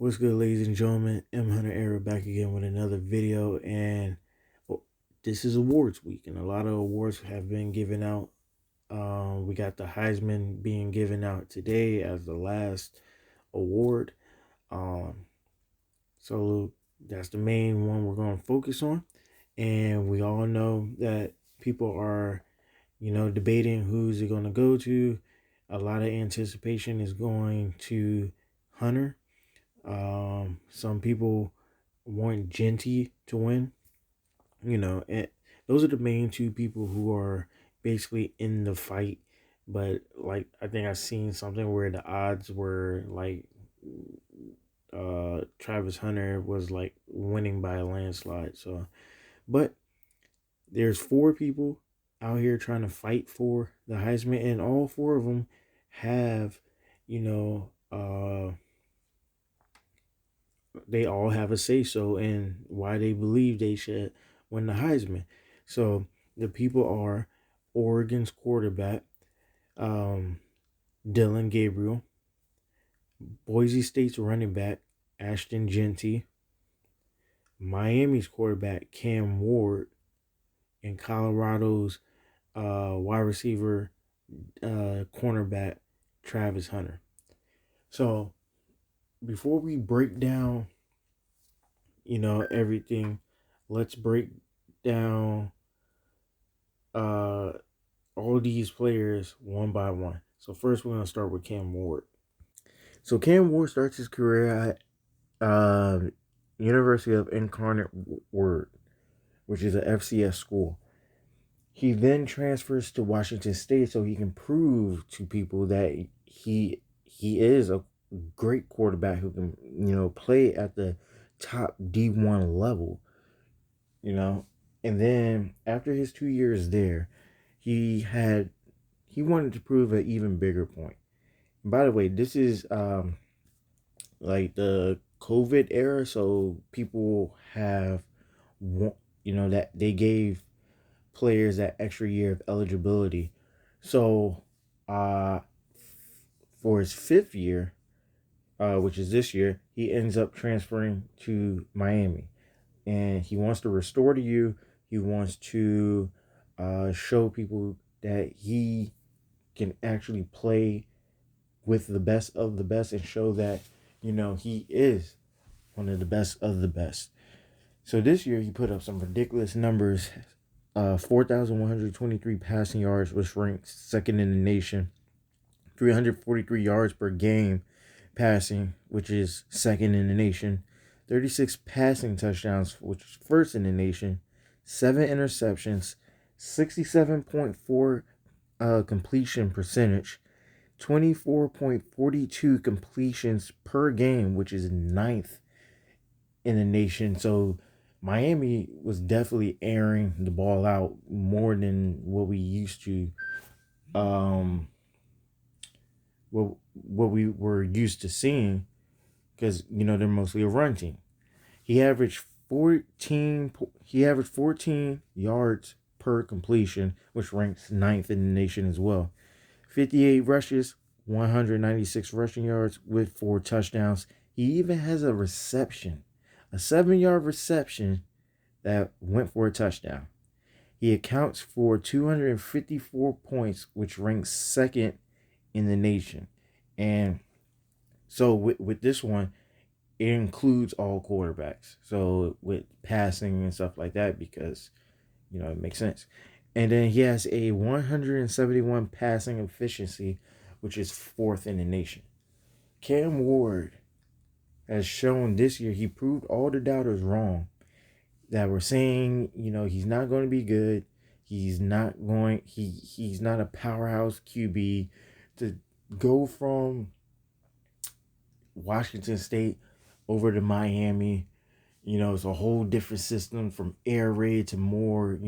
What's good, ladies and gentlemen? M. Hunter Era back again with another video, and well, this is awards week, and a lot of awards have been given out. We got the Heisman being given out today as the last award. Um, so that's the main one we're going to focus on, and we all know that people are, debating who's it going to go to. A lot of anticipation is going to Hunter. Some people want Genty to win, and those are the main two people who are basically in the fight. But like, I think I've seen something where the odds were like, Travis Hunter was like winning by a landslide. So, but there's four people out here trying to fight for the Heisman, and all four of them have, you know, they all have a say so in why they believe they should win the Heisman. So the people are Oregon's quarterback, um, Dylan Gabriel, Boise State's running back, Ashton Genty, Miami's quarterback, Cam Ward, and Colorado's wide receiver, cornerback, Travis Hunter. So before we break down, everything, let's break down uh all these players one by one. So first we're gonna start with Cam Ward. So Cam Ward starts his career at University of Incarnate Word, which is a FCS school. He then transfers to Washington State so he can prove to people that he is a great quarterback who can, play at the top D1 level, you know. And then after his 2 years there, he wanted to prove an even bigger point. And by the way, this is like the COVID era, so people have, that they gave players that extra year of eligibility. So uh for his fifth year, which is this year, he ends up transferring to Miami, and he wants to restore to you. He wants to show people that he can actually play with the best of the best and show that, he is one of the best of the best. So this year he put up some ridiculous numbers. 4,123 passing yards, which ranks second in the nation. 343 yards per game passing, which is second in the nation. 36 passing touchdowns, which is first in the nation. 7 interceptions. 67.4 completion percentage. 24.42 completions per game, which is ninth in the nation. So Miami was definitely airing the ball out more than what we used to, what we were used to seeing, because they're mostly a run team. He averaged 14 yards per completion, which ranks ninth in the nation as well. 58 rushes, 196 rushing yards with 4 touchdowns. He even has a reception, a 7-yard reception that went for a touchdown. He accounts for 254 points, which ranks second in the nation. And so with this one, it includes all quarterbacks. So with passing and stuff like that, because, it makes sense. And then he has a 171 passing efficiency, which is fourth in the nation. Cam Ward has shown this year, he proved all the doubters wrong that were saying, he's not going to be good. He's not a powerhouse QB. To go from Washington State over to Miami, it's a whole different system from air raid to more,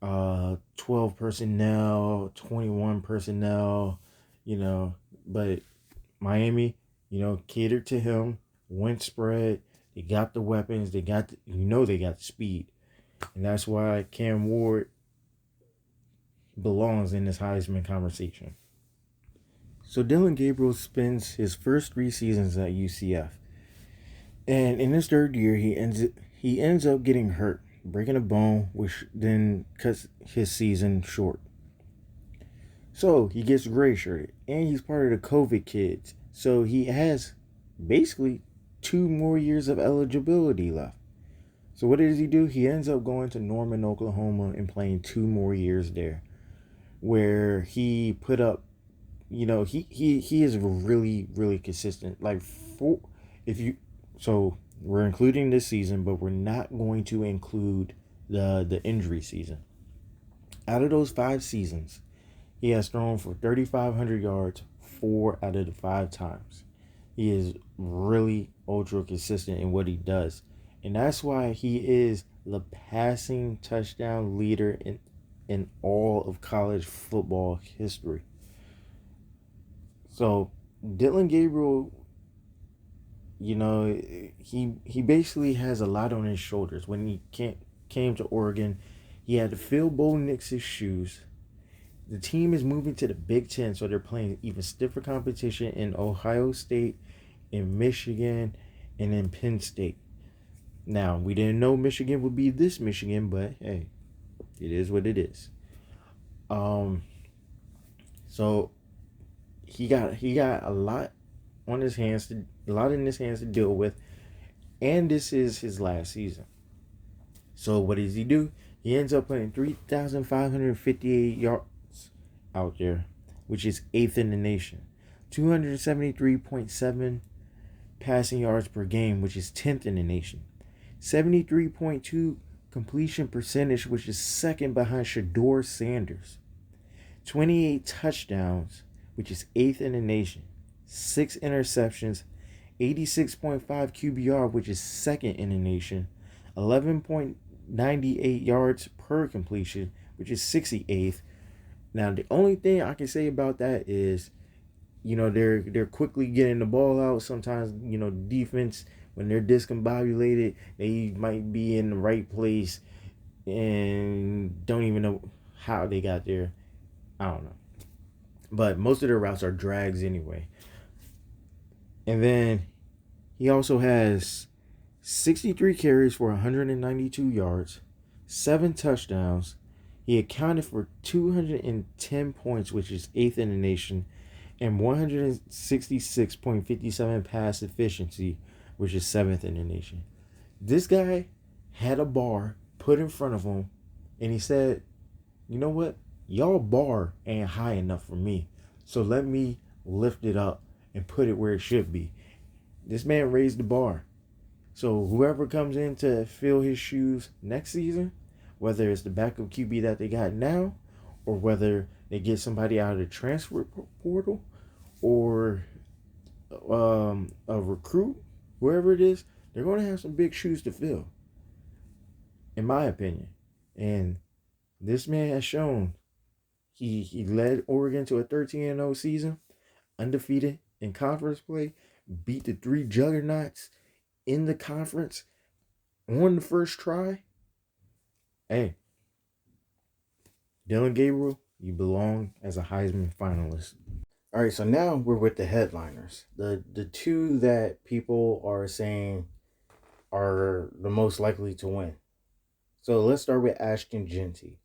12 personnel, 21 personnel, but Miami, catered to him, went spread. They got the weapons, they got they got the speed. And that's why Cam Ward belongs in this Heisman conversation. So Dylan Gabriel spends his first 3 seasons at UCF, and in his third year, he ends up getting hurt, breaking a bone, which then cuts his season short. So he gets gray shirted, and he's part of the COVID kids. So he has basically 2 more years of eligibility left. So what does he do? He ends up going to Norman, Oklahoma, and playing 2 more years there, where he put up. He is really consistent. Like for if you so we're including this season, but we're not going to include the injury season. Out of those 5 seasons, he has thrown for 3,500 yards 4 out of the 5 times. He is really ultra consistent in what he does. And that's why he is the passing touchdown leader in all of college football history. So Dylan Gabriel, he basically has a lot on his shoulders. When he came to Oregon, he had to fill Bo Nix's shoes. The team is moving to the Big Ten, so they're playing even stiffer competition in Ohio State, in Michigan, and in Penn State. Now, we didn't know Michigan would be this Michigan, but hey, it is what it is. Um, so he got a lot in his hands to deal with, and this is his last season. So what does he do? He ends up playing 3,558 yards out there, which is eighth in the nation. 273.7 passing yards per game, which is 10th in the nation. 73.2 completion percentage, which is second behind Shador Sanders. 28 touchdowns, which is eighth in the nation. 6 interceptions, 86.5 QBR, which is second in the nation. 11.98 yards per completion, which is 68th. Now, the only thing I can say about that is, they're quickly getting the ball out. Sometimes, defense, when they're discombobulated, they might be in the right place and don't even know how they got there. I don't know. But most of their routes are drags anyway. And then he also has 63 carries for 192 yards, 7 touchdowns. He accounted for 210 points, which is eighth in the nation, and 166.57 pass efficiency, which is seventh in the nation. This guy had a bar put in front of him, and he said, you know what? Y'all bar ain't high enough for me. So let me lift it up and put it where it should be. This man raised the bar. So whoever comes in to fill his shoes next season, whether it's the backup QB that they got now, or whether they get somebody out of the transfer portal, or a recruit, whoever it is, they're going to have some big shoes to fill, in my opinion. And this man has shown he led Oregon to a 13-0 season, undefeated in conference play, beat the 3 juggernauts in the conference on the first try. Hey, Dylan Gabriel, you belong as a Heisman finalist. All right, so now we're with the headliners. The two that people are saying are the most likely to win. So let's start with Ashton Genty,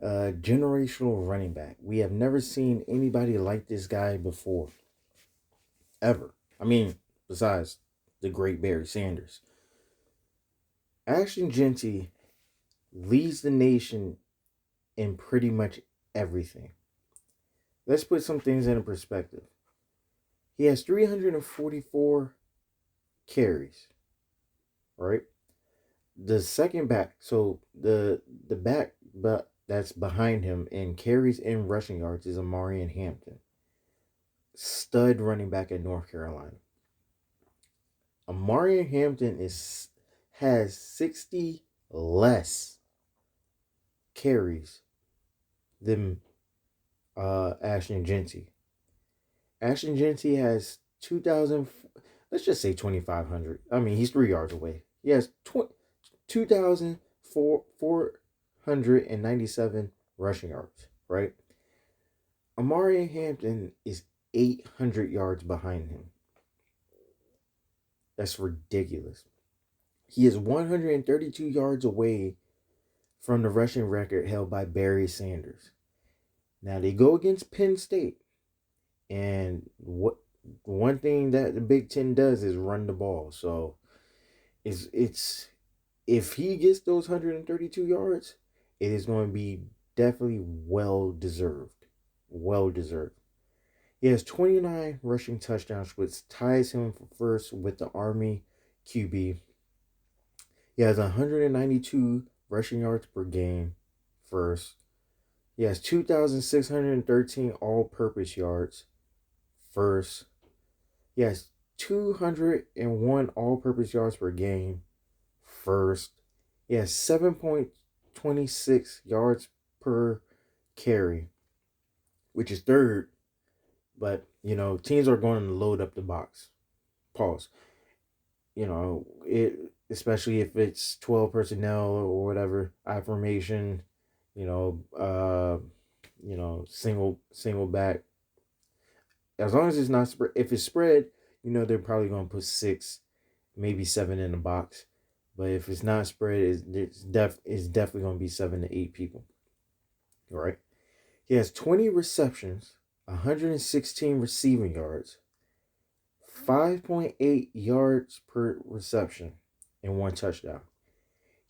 generational running back. We have never seen anybody like this guy before, ever. I mean, besides the great Barry Sanders. Ashton Genty leads the nation in pretty much everything. Let's put some things into perspective. He has 344 carries, right? The second back, so the back but that's behind him in carries and rushing yards is Amarian Hampton, stud running back at North Carolina. Amarian Hampton has 60 less carries than Ashton Genty. Ashton Genty has 2,000, let's just say 2,500. I mean, he's 3 yards away. He has 2,497 rushing yards, right? Amari Hampton is 800 yards behind him. That's ridiculous. He is 132 yards away from the rushing record held by Barry Sanders. Now they go against Penn State, and what one thing that the Big Ten does is run the ball. So it's if he gets those 132 yards, it is going to be definitely well deserved. Well deserved. He has 29 rushing touchdowns, which ties him for first with the Army QB. He has 192 rushing yards per game, first. He has 2,613 all-purpose yards, first. He has 201 all-purpose yards per game, first. He has 7.26 yards per carry, which is third. But, teams are going to load up the box. Pause. Especially if it's 12 personnel or whatever, I formation, single back. As long as it's not spread, if it's spread, they're probably going to put 6, maybe 7 in the box. But if it's not spread, it's definitely going to be 7 to 8 people. All right. He has 20 receptions, 116 receiving yards, 5.8 yards per reception, and 1 touchdown.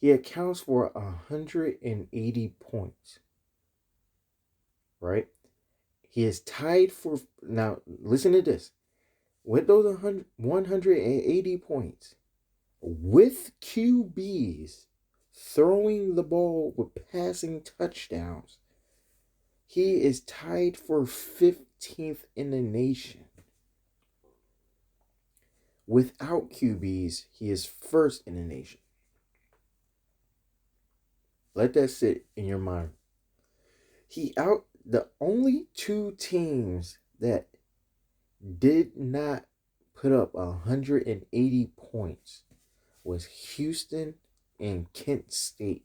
He accounts for 180 points. Right? He is tied for, now listen to this, with those 180 points, with QBs throwing the ball with passing touchdowns, he is tied for 15th in the nation. Without QBs, he is first in the nation. Let that sit in your mind. The only 2 teams that did not put up 180 points was Houston and Kent State.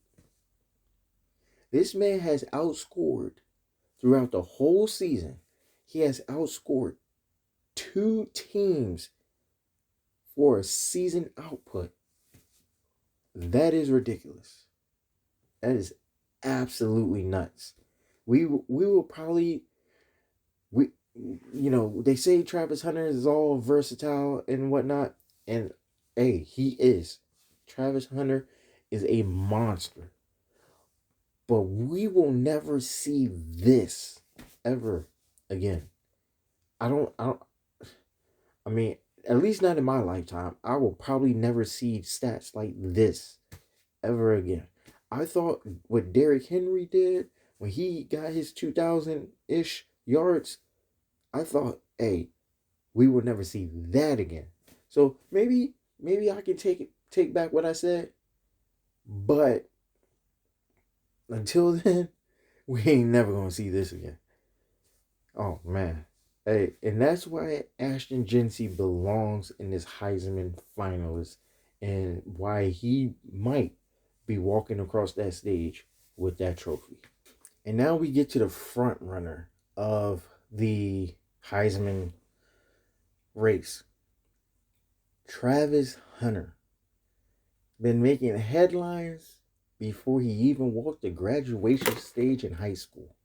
This man has outscored throughout the whole season. He has outscored 2 teams for a season output. That is ridiculous. That is absolutely nuts. We will probably, they say Travis Hunter is all versatile and whatnot, and hey, he is. Travis Hunter is a monster. But we will never see this ever again. I mean, at least not in my lifetime. I will probably never see stats like this ever again. I thought what Derrick Henry did when he got his 2,000-ish yards, I thought, hey, we will never see that again. So maybe I can take back what I said, but until then, we ain't never gonna see this again. Oh man. Hey, and that's why Ashton Jeanty belongs in this Heisman finalist, and why he might be walking across that stage with that trophy. And now we get to the front runner of the Heisman race. Travis Hunter. Been making headlines before he even walked the graduation stage in high school.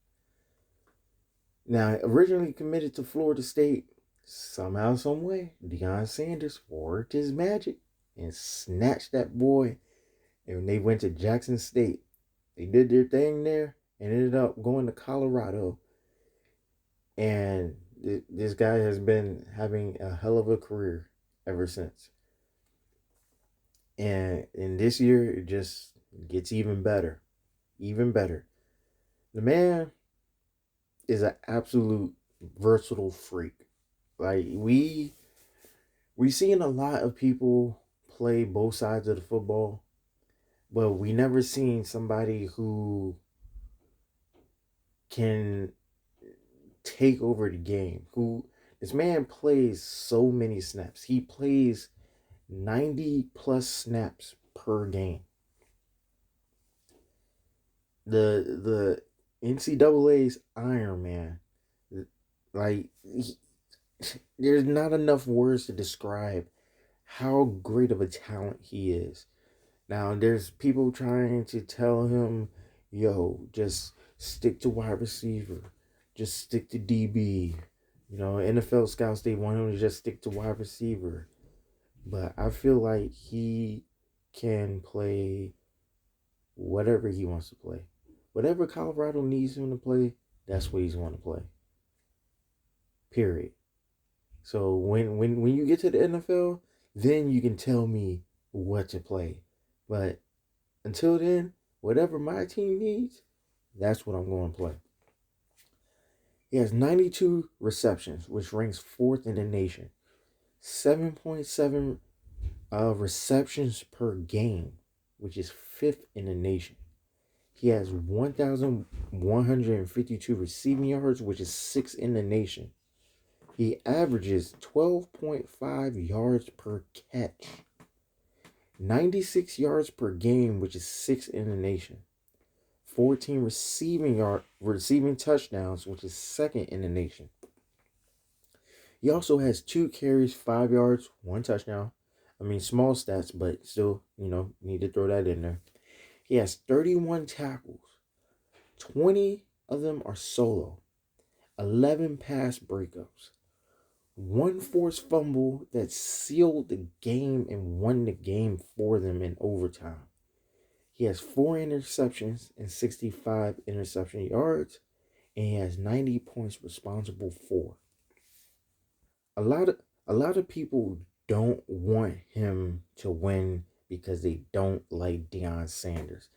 Now, originally committed to Florida State, somehow, someway, Deion Sanders worked his magic and snatched that boy. And when they went to Jackson State, they did their thing there and ended up going to Colorado. And this guy has been having a hell of a career ever since. And in this year, it just gets even better. Even better. The man is an absolute versatile freak. Like, we seen a lot of people play both sides of the football, but we never seen somebody who can take over the game. This man plays so many snaps. He plays 90 plus snaps per game. The NCAA's Iron Man, like there's not enough words to describe how great of a talent he is. Now, there's people trying to tell him, yo, just stick to wide receiver, just stick to DB. NFL scouts, they want him to just stick to wide receiver. But I feel like he can play whatever he wants to play. Whatever Colorado needs him to play, that's what he's going to play. Period. So when you get to the NFL, then you can tell me what to play. But until then, whatever my team needs, that's what I'm going to play. He has 92 receptions, which ranks fourth in the nation. 7.7 receptions per game, which is fifth in the nation. He has 1,152 receiving yards, which is sixth in the nation. He averages 12.5 yards per catch, 96 yards per game, which is sixth in the nation. 14 receiving touchdowns, which is second in the nation. He also has 2 carries, 5 yards, 1 touchdown. I mean, small stats, but still, need to throw that in there. He has 31 tackles. 20 of them are solo. 11 pass breakups. 1 forced fumble that sealed the game and won the game for them in overtime. He has 4 interceptions and 65 interception yards, and he has 90 points responsible for. A lot of a lot of people don't want him to win because they don't like Deion Sanders.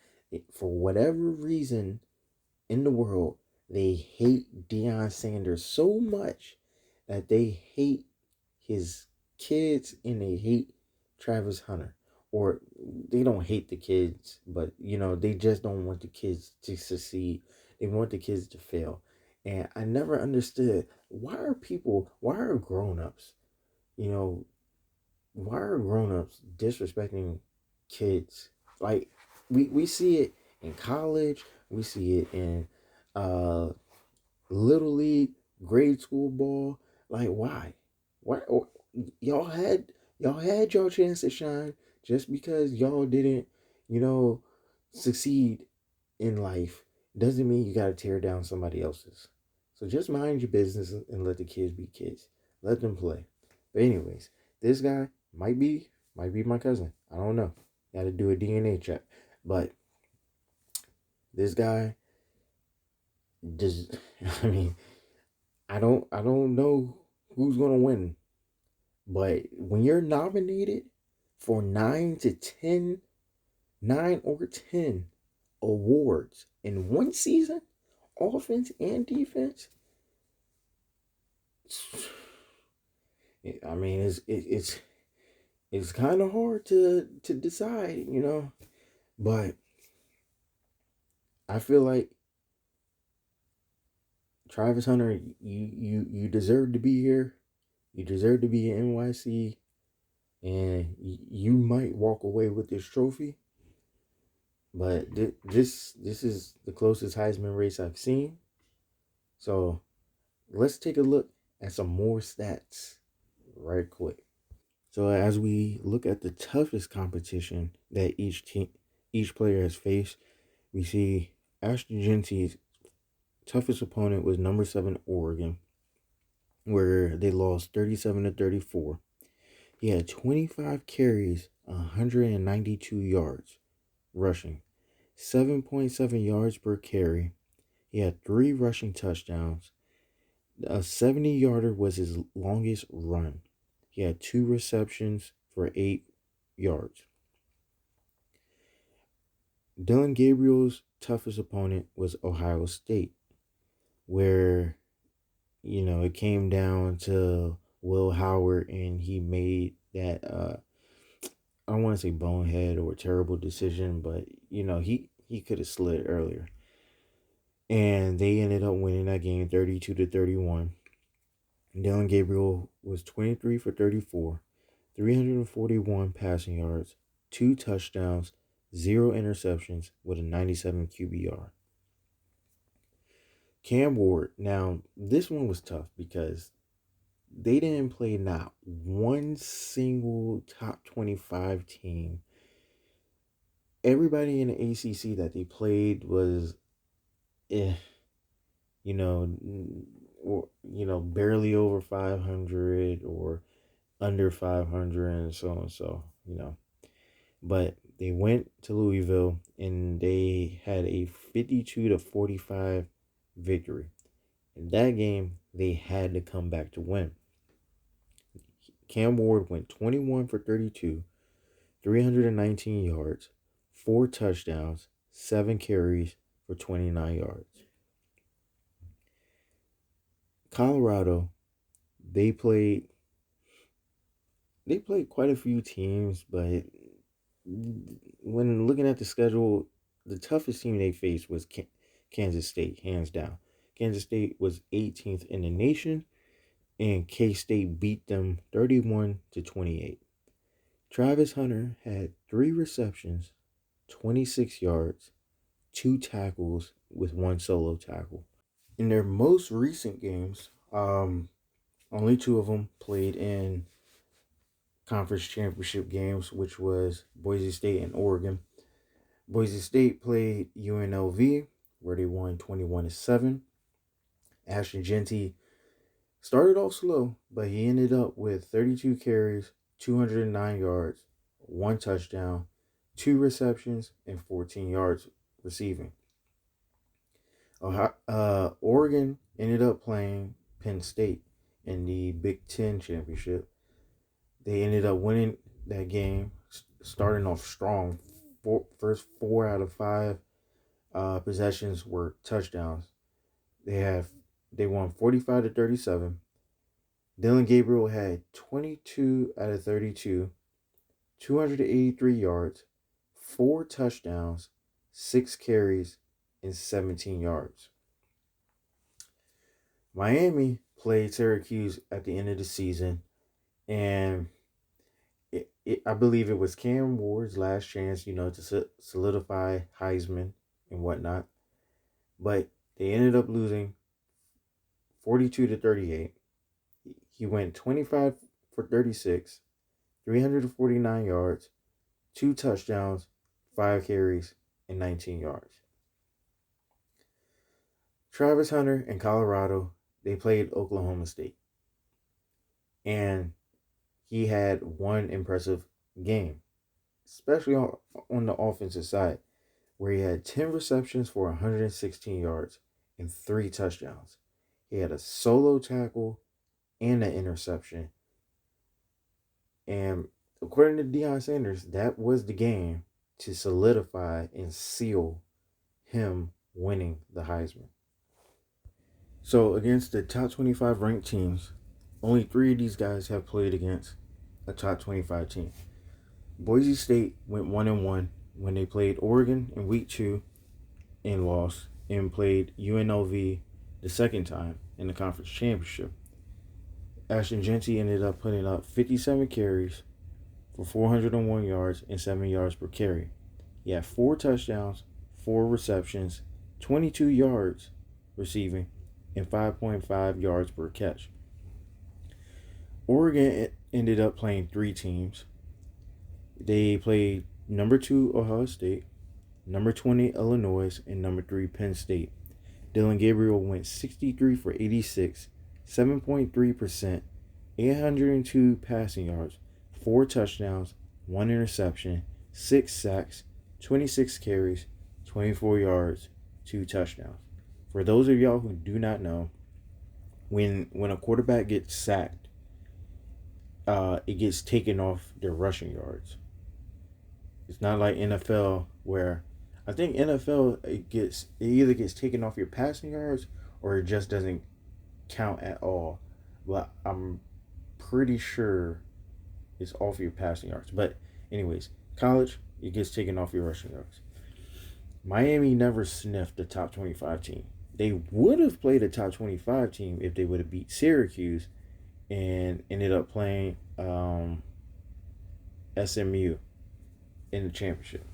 For whatever reason in the world, they hate Deion Sanders so much that they hate his kids and they hate Travis Hunter. Or they don't hate the kids, but they just don't want the kids to succeed. They want the kids to fail. And I never understood why are grown-ups, you know, why are grown-ups disrespecting kids? Like we see it in college, we see it in uh little league, grade school ball. Like why? Why y'all had y'all had your chance to shine just because y'all didn't, you know, succeed in life doesn't mean you gotta tear down somebody else's. So just mind your business and let the kids be kids. Let them play. But anyways, this guy might be my cousin. I don't know. Got to do a DNA check. But this guy just I mean, I don't know who's gonna win. But when you're nominated for 9 or 10 awards in one season, offense and defense, I mean, it's kind of hard to decide. But I feel like Travis Hunter, you deserve to be here. You deserve to be in NYC, and you might walk away with this trophy. But this is the closest Heisman race I've seen. So let's take a look at some more stats right quick. So as we look at the toughest competition that each player has faced, we see Ashton Genty's toughest opponent was number 7 Oregon, where they lost 37-34. He had 25 carries, 192 yards rushing, 7.7 yards per carry. He had 3 rushing touchdowns. A 70-yarder was his longest run. He had 2 receptions for 8 yards. Dylan Gabriel's toughest opponent was Ohio State, where, it came down to Will Howard, and he made that, I don't want to say bonehead or terrible decision, but, he could have slid earlier. And they ended up winning that game 32-31. Dylan Gabriel was 23 for 34, 341 passing yards, 2 touchdowns, 0 interceptions with a 97 QBR. Cam Ward, now this one was tough because They didn't play not one single top 25 team. Everybody in the ACC that they played was, eh, you know, or barely over 500 or under 500 and so and so. But they went to Louisville and they had a 52-45 victory. In that game, they had to come back to win. Cam Ward went 21 for 32, 319 yards, 4 touchdowns, 7 carries for 29 yards. Colorado, they played quite a few teams, but when looking at the schedule, the toughest team they faced was Kansas State, hands down. Kansas State was 18th in the nation, and K-State beat them 31-28. Travis Hunter had 3 receptions, 26 yards, 2 tackles with 1 solo tackle. In their most recent games, only 2 of them played in conference championship games, which was Boise State and Oregon. Boise State played UNLV, where they won 21-7. Ashton Jeanty started off slow, but he ended up with 32 carries, 209 yards, 1 touchdown, 2 receptions, and 14 yards receiving. Oregon ended up playing Penn State in the Big Ten championship. They ended up winning that game, starting off strong. First 4 out of 5 possessions were touchdowns. They won 45-37. Dylan Gabriel had 22 out of 32, 283 yards, 4 touchdowns, 6 carries, and 17 yards. Miami played Syracuse at the end of the season, and I believe it was Cam Ward's last chance, to solidify Heisman and whatnot. But they ended up losing 42-38. He went 25 for 36, 349 yards, 2 touchdowns, 5 carries, and 19 yards. Travis Hunter in Colorado, they played Oklahoma State. And he had one impressive game, especially on the offensive side, where he had 10 receptions for 116 yards and 3 touchdowns. He had a solo tackle and an interception. And according to Deion Sanders, that was the game to solidify and seal him winning the Heisman. So against the top 25 ranked teams, only 3 of these guys have played against a top 25 team. Boise State went 1-1 when they played Oregon in week 2 and lost, and played UNLV the second time in the conference championship. Ashton Jeanty ended up putting up 57 carries for 401 yards and 7 yards per carry. He had 4 touchdowns, 4 receptions, 22 yards receiving, and 5.5 yards per catch. Oregon ended up playing 3 teams. They played number 2 Ohio State, number 20 Illinois, and number 3 Penn State. Dylan Gabriel went 63 for 86, 7.3%, 802 passing yards, 4 touchdowns, 1 interception, 6 sacks, 26 carries, 24 yards, 2 touchdowns. For those of y'all who do not know, when a quarterback gets sacked, it gets taken off their rushing yards. It's not like NFL where I think NFL it either gets taken off your passing yards or it just doesn't count at all. But I'm pretty sure it's off your passing yards. But anyways, college, it gets taken off your rushing yards. Miami never sniffed the top 25 team. They would have played a top 25 team if they would have beat Syracuse and ended up playing SMU in the championship.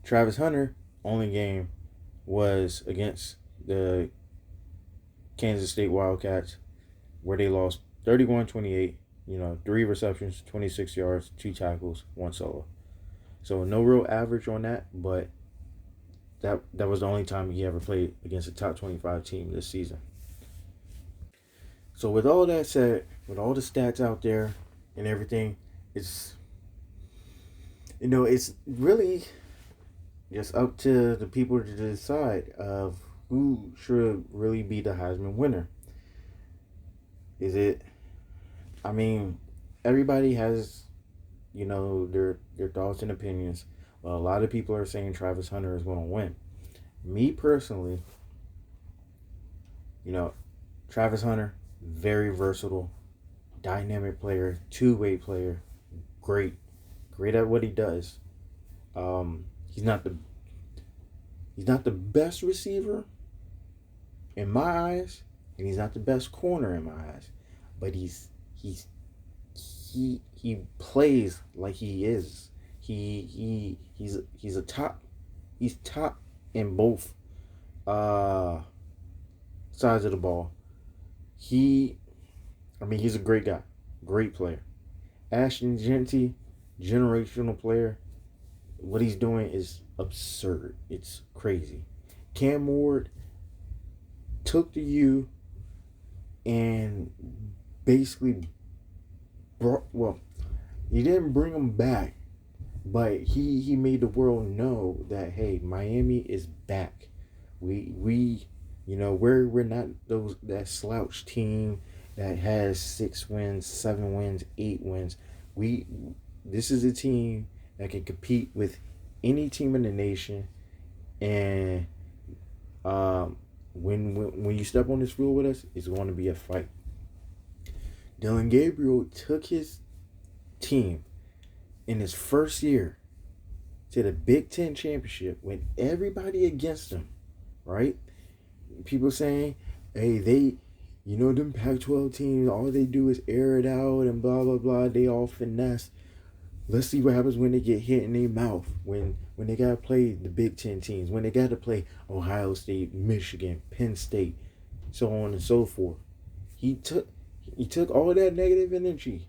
Travis Hunter only game was against the Kansas State Wildcats. where they lost 31-28. 3 receptions, 26 yards, 2 tackles, 1 solo. So no real average on that, but that was the only time he ever played against a top 25 team this season. So with all that said, with all the stats out there and everything, it's it's really just up to the people to decide of who should really be the Heisman winner. Is it? I mean, everybody has their thoughts and opinions. Well, a lot of people are saying Travis Hunter is going to win. Me personally, Travis Hunter, very versatile, dynamic player, two-way player, great, great at what he does. Um, he's not the he's not the best receiver in my eyes, and he's not the best corner in my eyes, but he plays like he is. He's a top. He's top in both uh sides of the ball. He, I mean, he's a great guy, great player. Ashton Genty, generational player. What he's doing is absurd. It's crazy. Cam Ward took the U and basically he didn't bring him back, but he made the world know that, hey, Miami is back. We're not that slouch team that has 6 wins, 7 wins, 8 wins. This is a team that can compete with any team in the nation, and when you step on this field with us, it's going to be a fight. Dylan Gabriel took his team in his first year to the Big Ten championship with everybody against him, right? People saying, hey, them Pac-12 teams, all they do is air it out and blah, blah, blah. They all finesse. Let's see what happens when they get hit in their mouth, when they got to play the Big Ten teams, when they got to play Ohio State, Michigan, Penn State, so on and so forth. He took all that negative energy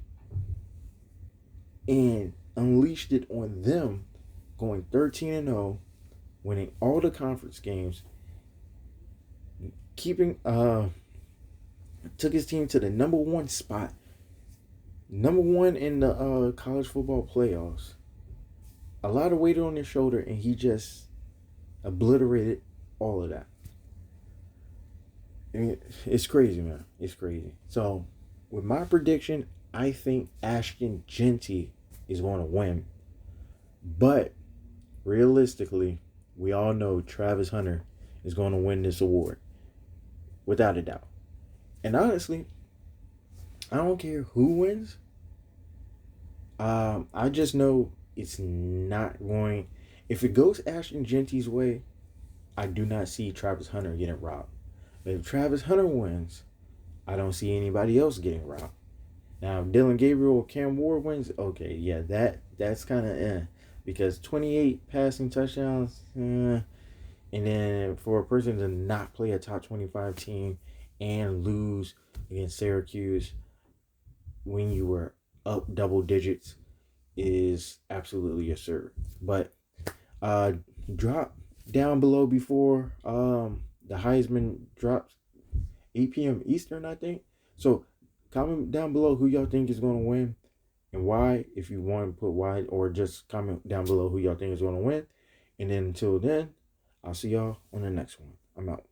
and unleashed it on them, going 13-0, winning all the conference games, took his team to the number 1 spot, number 1 in the college football playoffs. A lot of weight on his shoulder, and he just obliterated all of that. I mean, it's crazy, man. It's crazy. So, with my prediction, I think Ashton Genty is going to win. But, realistically, we all know Travis Hunter is going to win this award. Without a doubt. And honestly, I don't care who wins. I just know it's not going. If it goes Ashton Genty's way, I do not see Travis Hunter getting robbed. But if Travis Hunter wins, I don't see anybody else getting robbed. Now, if Dylan Gabriel or Cam Ward wins, okay, yeah, that's kind of because 28 passing touchdowns, and then for a person to not play a top 25 team and lose against Syracuse when you were up double digits is absolutely absurd. But drop down below before the Heisman drops 8 p.m. Eastern, I think. So comment down below who y'all think is going to win and why, if you want to put why, or just comment down below who y'all think is going to win. And then until then, I'll see y'all on the next one. I'm out.